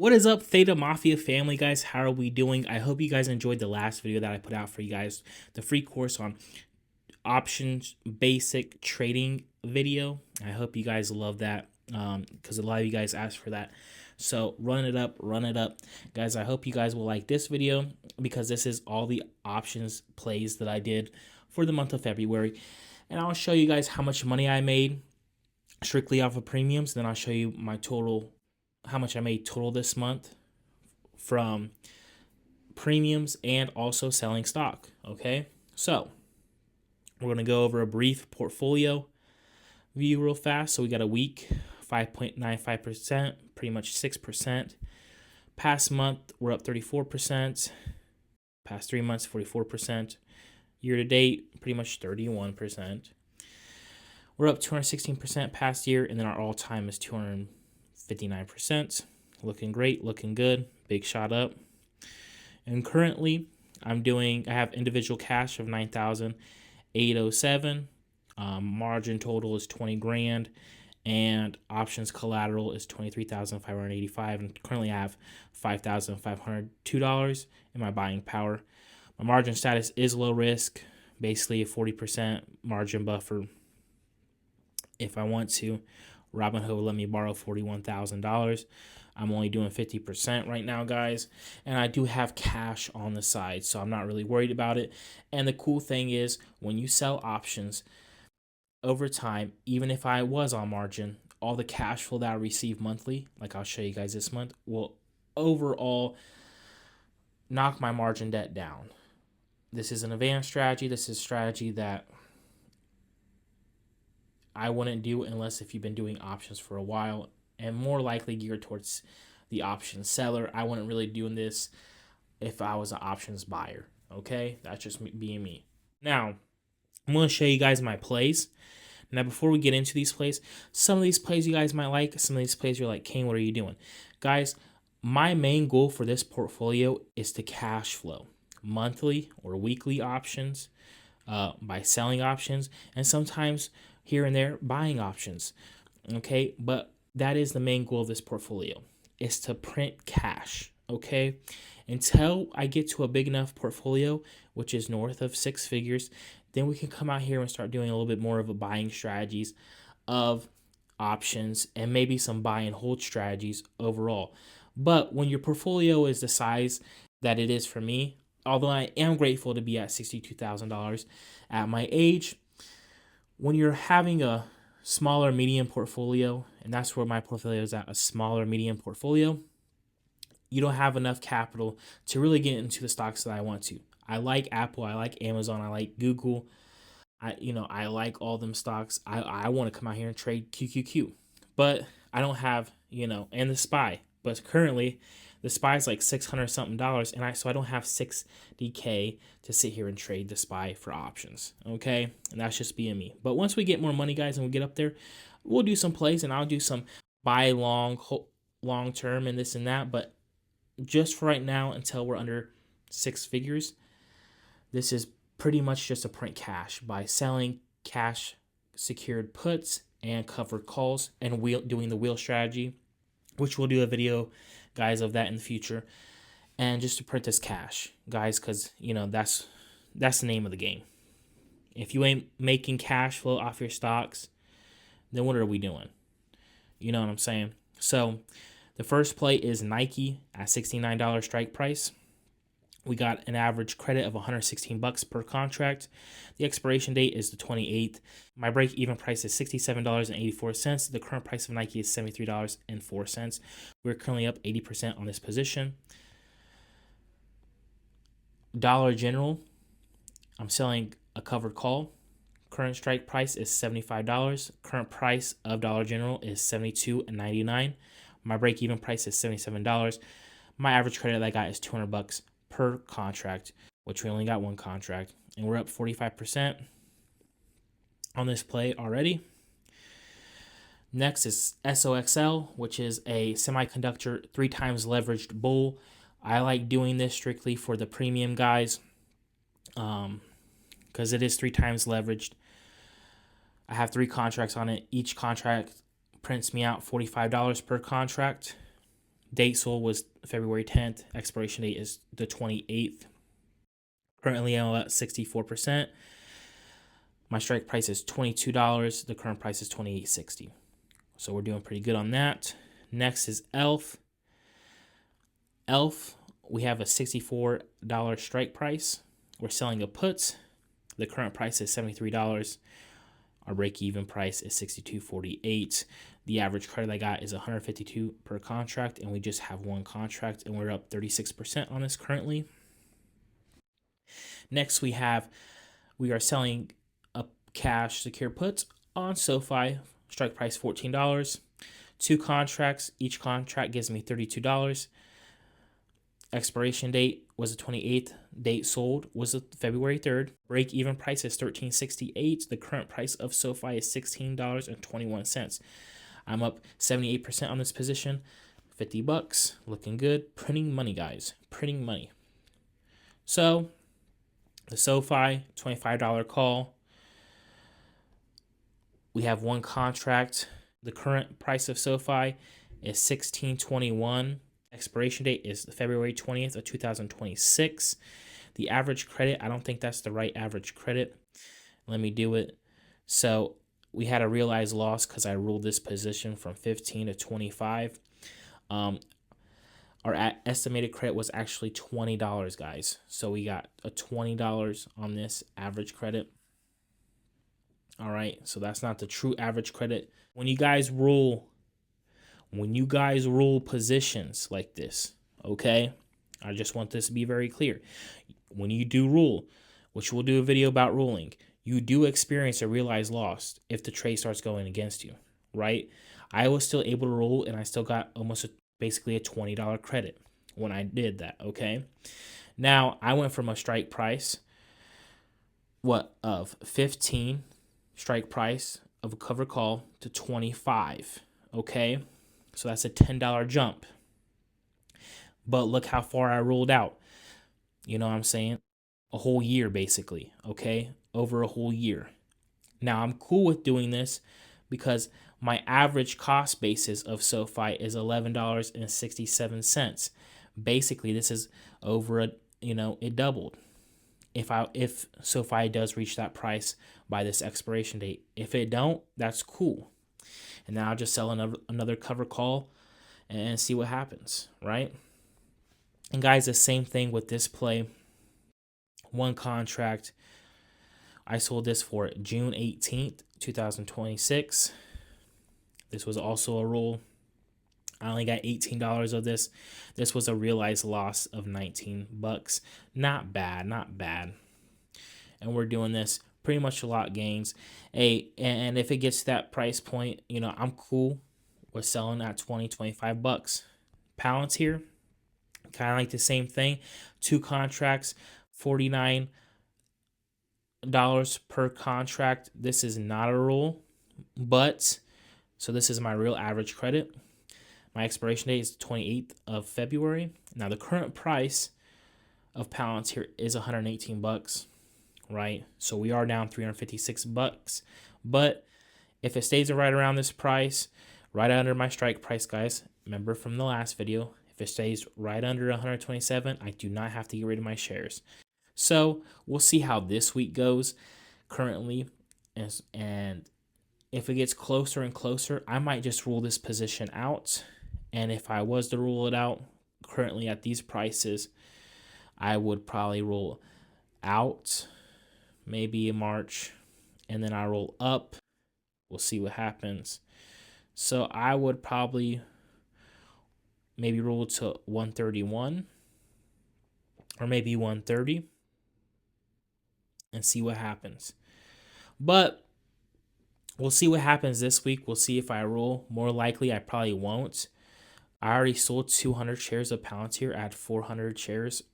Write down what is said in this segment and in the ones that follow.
What is up, Theta Mafia family, guys? How are we doing? I hope you guys enjoyed the last video that I put out for you guys, the free course on options basic trading video. I hope you guys love that because a lot of you guys asked for that. So run it up, guys. I hope you guys will like this video because this is all the options plays that I did for the month of February, and I'll show you guys how much money I made strictly off of premiums. Then I'll show you my total, how much I made total this month from premiums and also selling stock. Okay, so we're going to go over a brief portfolio view real fast. So we got a week, 5.95%, pretty much 6%. Past month, we're up 34%. Past 3 months, 44%. Year to date, pretty much 31%. We're up 216% past year, and then our all-time is 259%. Looking great, looking good, big shot up. And currently, I have individual cash of 9,807. Margin total is 20 grand, and options collateral is 23,585. And currently, I have $5,502 in my buying power. My margin status is low risk, basically a 40% margin buffer. If I want to, Robinhood will let me borrow $41,000. I'm only doing 50% right now, guys. And I do have cash on the side, so I'm not really worried about it. And the cool thing is, when you sell options over time, even if I was on margin, all the cash flow that I receive monthly, like I'll show you guys this month, will overall knock my margin debt down. This is an advanced strategy. This is a strategy that I wouldn't do unless if you've been doing options for a while, and more likely geared towards the options seller. I wouldn't really doing this if I was an options buyer. Okay, that's just being me. Now, I'm going to show you guys my plays. Now, before we get into these plays, some of these plays you guys might like. Some of these plays you're like, Kane, what are you doing? Guys, my main goal for this portfolio is to cash flow monthly or weekly options by selling options, and sometimes here and there buying options. Okay, but that is the main goal of this portfolio, is to print cash. Okay, until I get to a big enough portfolio, which is north of 6 figures, then we can come out here and start doing a little bit more of a buying strategies of options and maybe some buy and hold strategies overall. But when your portfolio is the size that it is for me, although I am grateful to be at $62,000 at my age, when you're having a smaller medium portfolio, and that's where my portfolio is at, a smaller medium portfolio, you don't have enough capital to really get into the stocks that I want to. I like Apple, I like Amazon, I like Google. I like all them stocks. I want to come out here and trade QQQ, but I don't have, and the SPY. But currently, the SPY is like $600 something, and I don't have 60K to sit here and trade the SPY for options. Okay, and that's just being me. But once we get more money, guys, and we get up there, we'll do some plays, and I'll do some buy long term and this and that. But just for right now, until we're under 6 figures, this is pretty much just a print cash by selling cash secured puts and covered calls and doing the wheel strategy, which we'll do a video, guys, of that in the future. And just to print this cash, guys, because that's the name of the game. If you ain't making cash flow off your stocks, then what are we doing? You know what I'm saying? So the first play is Nike at $69 strike price. We got an average credit of $116 per contract. The expiration date is the 28th. My break-even price is $67.84. The current price of Nike is $73.04. We're currently up 80% on this position. Dollar General, I'm selling a covered call. Current strike price is $75. Current price of Dollar General is $72.99. My break-even price is $77. My average credit that I got is $200 per contract, which we only got one contract, and we're up 45% on this play already. Next is SOXL, which is a semiconductor 3 times leveraged bull. I like doing this strictly for the premium guys because it is 3 times leveraged. I have 3 contracts on it. Each contract prints me out $45 per contract. Date sold was February 10th. Expiration date is the 28th. Currently, I'm at 64%. My strike price is $22. The current price is $28.60. So we're doing pretty good on that. Next is Elf. Elf, we have a $64 strike price. We're selling a put. The current price is $73. Our break-even price is $62.48. The average credit I got is $152 per contract, and we just have one contract, and we're up 36% on this currently. Next, we are selling a cash secure put on SoFi. Strike price $14. 2 contracts. Each contract gives me $32. Expiration date was the 28th. Date sold was the February 3rd. Break even price is $13.68. The current price of SoFi is $16.21. I'm up 78% on this position. $50. Looking good. Printing money, guys. Printing money. So the SoFi $25 call. We have one contract. The current price of SoFi is $16.21. Expiration date is February 20th of 2026. The average credit, I don't think that's the right average credit. Let me do it. So we had a realized loss because I ruled this position from 15 to 25. Our estimated credit was actually $20, guys. So we got a $20 on this average credit. All right, so that's not the true average credit. When you guys rule positions like this, okay? I just want this to be very clear. When you do rule, which we'll do a video about ruling, you do experience a realized loss if the trade starts going against you, right? I was still able to rule, and I still got almost basically a $20 credit when I did that, okay? Now, I went from a strike price, of 15 strike price of a cover call to 25, okay? So that's a $10 jump. But look how far I ruled out. You know what I'm saying? A whole year, basically, okay? Over a whole year. Now, I'm cool with doing this because my average cost basis of SoFi is $11.67. Basically, this is over it doubled. If SoFi does reach that price by this expiration date. If it don't, that's cool. And then I'll just sell another cover call and see what happens, right? And guys, the same thing with this play. One contract. I sold this for June 18th, 2026. This was also a roll. I only got $18 of this. This was a realized loss of $19. Not bad, not bad. And we're doing this pretty much a lot gains. And if it gets to that price point, I'm cool with selling at $20-25. Palantir, kind of like the same thing. 2 contracts, $49 per contract. This is not a rule, but so this is my real average credit. My expiration date is the 28th of February. Now the current price of Palantir is $118, right? So we are down $356. But if it stays right around this price, right under my strike price, guys, remember from the last video, if it stays right under 127, I do not have to get rid of my shares. So we'll see how this week goes currently. And if it gets closer and closer, I might just rule this position out. And if I was to rule it out currently at these prices, I would probably rule out maybe in March, and then I roll up. We'll see what happens. So I would probably maybe roll to 131 or maybe 130 and see what happens. But we'll see what happens this week. We'll see if I roll. More likely, I probably won't. I already sold 200 shares of Palantir. I had 400 shares.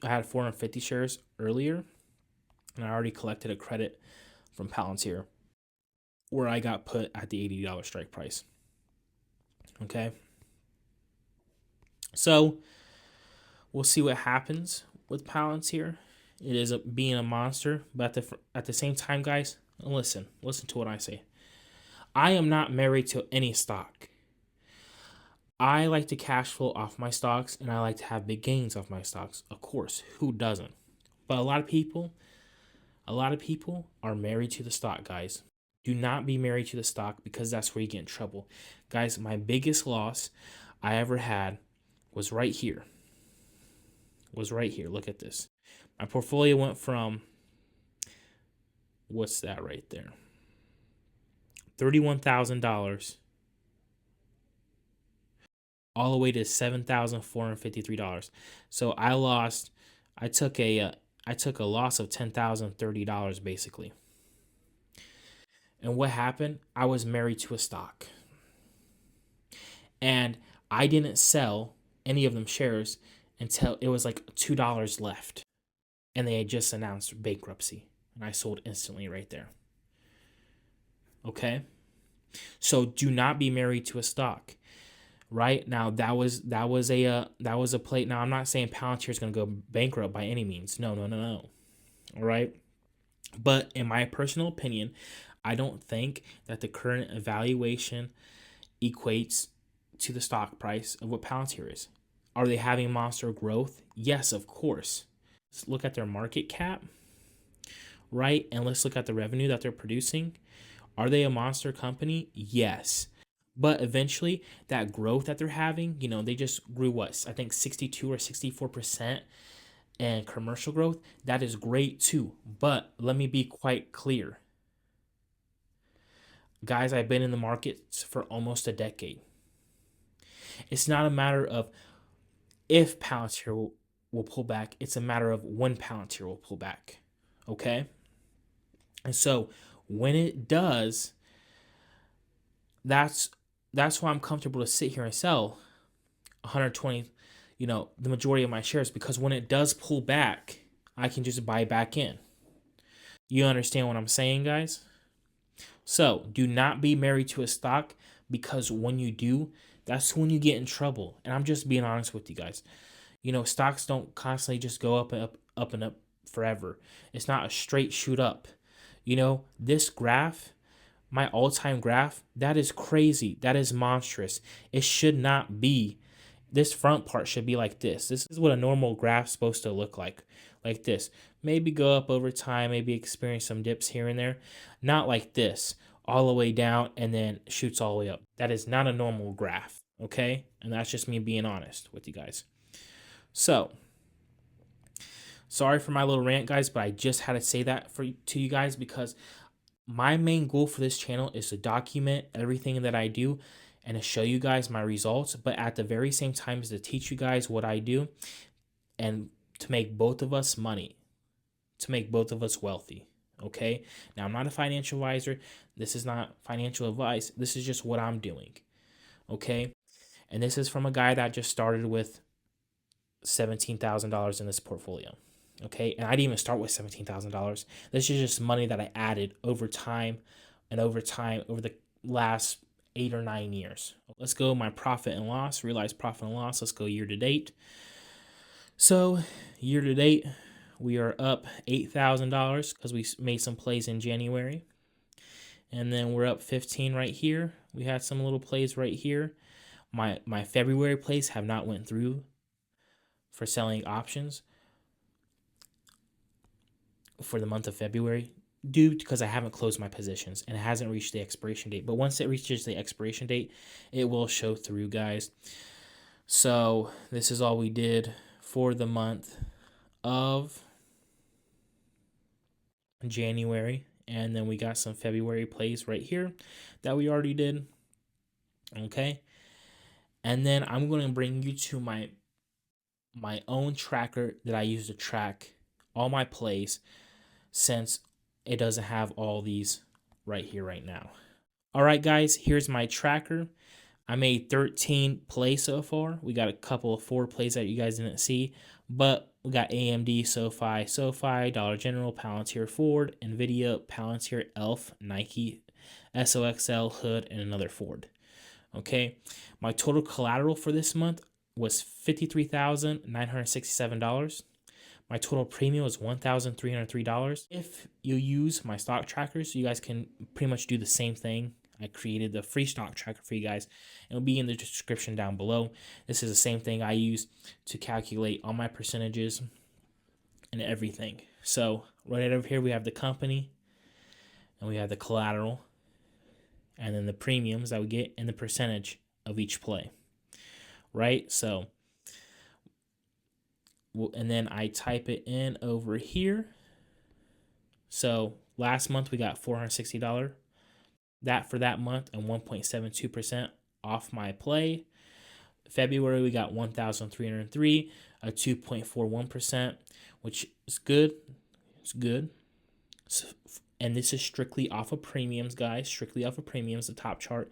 I had 450 shares earlier, and I already collected a credit from Palantir where I got put at the $80 strike price. Okay. So we'll see what happens with Palantir. It is being a monster, but at the same time, guys, listen to what I say. I am not married to any stock. I like to cash flow off my stocks and I like to have big gains off my stocks. Of course, who doesn't? But a lot of people are married to the stock, guys. Do not be married to the stock because that's where you get in trouble. Guys, my biggest loss I ever had was right here. Look at this. My portfolio went from, what's that right there? $31,000 all the way to $7,453. So I took a loss of $10,030 basically. And what happened? I was married to a stock. And I didn't sell any of them shares until it was like $2 left. And they had just announced bankruptcy. And I sold instantly right there. Okay? So do not be married to a stock. Right? Now that was a play. Now I'm not saying Palantir is going to go bankrupt by any means. No. All right? But in my personal opinion, I don't think that the current evaluation equates to the stock price of what Palantir is. Are they having monster growth? Yes, of course. Let's look at their market cap, right? And let's look at the revenue that they're producing. Are they a monster company? Yes. But eventually, that growth that they're having, they just grew what? I think 62 or 64%. And commercial growth, that is great too. But let me be quite clear. Guys, I've been in the markets for almost a decade. It's not a matter of if Palantir will pull back. It's a matter of when Palantir will pull back. Okay? And so when it does, that's why I'm comfortable to sit here and sell 120, the majority of my shares, because when it does pull back, I can just buy back in. You understand what I'm saying, guys? So do not be married to a stock, because when you do, that's when you get in trouble. And I'm just being honest with you guys. Stocks don't constantly just go up and up, up and up forever. It's not a straight shoot up. This graph, my all-time graph, that is crazy. That is monstrous. It should not be. This front part should be like this. This is what a normal graph's supposed to look like this. Maybe go up over time, maybe experience some dips here and there. Not like this, all the way down and then shoots all the way up. That is not a normal graph, okay? And that's just me being honest with you guys. So, sorry for my little rant, guys, but I just had to say that to you guys because my main goal for this channel is to document everything that I do and to show you guys my results, but at the very same time is to teach you guys what I do and to make both of us money, to make both of us wealthy, okay? Now, I'm not a financial advisor. This is not financial advice. This is just what I'm doing, okay? And this is from a guy that just started with $17,000 in this portfolio, okay? And I didn't even start with $17,000. This is just money that I added over time over the last 8 or 9 years. Let's go my profit and loss, realized profit and loss. Let's go year to date. So year to date, we are up $8,000 because we made some plays in January. And then we're up 15 right here. We had some little plays right here. My February plays have not went through for selling options for the month of February due because I haven't closed my positions and it hasn't reached the expiration date. But once it reaches the expiration date, it will show through, guys. So this is all we did for the month of January. And then we got some February plays right here that we already did. Okay. And then I'm going to bring you to my own tracker that I use to track all my plays, since it doesn't have all these right here right now. All right, guys, here's my tracker. I made 13 plays so far. We got a couple of 4 plays that you guys didn't see, but we got AMD, SoFi, Dollar General, Palantir, Ford, Nvidia, Palantir, ELF, Nike, SOXL, Hood, and another Ford. Okay, my total collateral for this month was $53,967. My total premium was $1,303. If you use my stock trackers, you guys can pretty much do the same thing I created the free stock tracker for you guys. It'll be in the description down below. This is the same thing I use to calculate all my percentages and everything. So right over here we have the company, and we have the collateral, and then the premiums that we get and the percentage of each play. Right? So, and then I type it in over here. So last month we got $460 that for that month and 1.72% off my play. February we got 1,303, a 2.41%, which is good. It's good. So, and this is strictly off of premiums, guys. Strictly off of premiums, the top chart.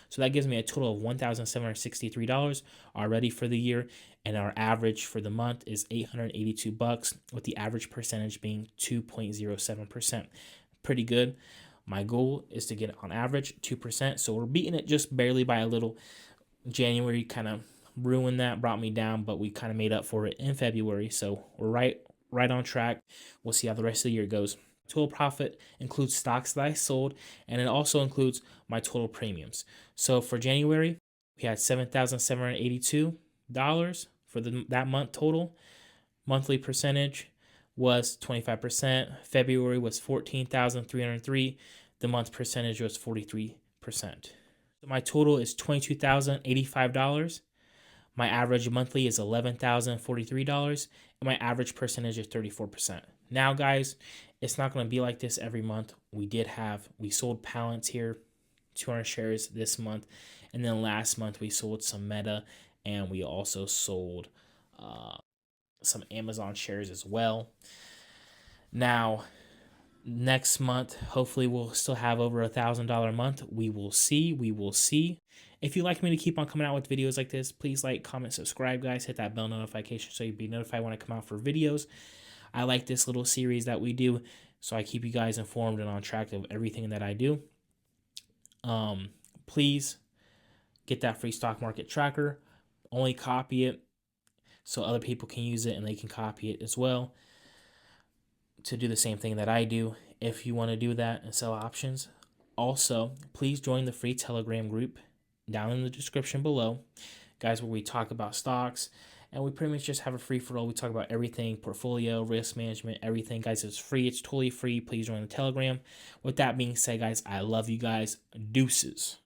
So that gives me a total of $1,763 already for the year, and our average for the month is $882, with the average percentage being 2.07%. Pretty good. My goal is to get on average 2%, so we're beating it just barely by a little. January kind of ruined that, brought me down, but we kind of made up for it in February, so we're right on track. We'll see how the rest of the year goes. Total profit includes stocks that I sold, and it also includes my total premiums. So for January, we had $7,782 for that month total. Monthly percentage was 25%. February was $14,303. The month percentage was 43%. So my total is $22,085. My average monthly is $11,043, and my average percentage is 34%. Now, guys, it's not going to be like this every month. We sold Palantir, 200 shares this month, and then last month we sold some Meta, and we also sold some Amazon shares as well. Now, next month, hopefully we'll still have over $1,000 a month. We will see. If you'd like me to keep on coming out with videos like this, please like, comment, subscribe, guys. Hit that bell notification so you'll be notified when I come out for videos. I like this little series that we do, so I keep you guys informed and on track of everything that I do. Please get that free stock market tracker. Only copy it so other people can use it and they can copy it as well to do the same thing that I do if you want to do that and sell options. Also, please join the free Telegram group down in the description below, guys, where we talk about stocks, and we pretty much just have a free-for-all. We talk about everything, portfolio, risk management, everything, guys. It's free. It's totally free. Please join the Telegram. With that being said, guys, I love you guys. Deuces.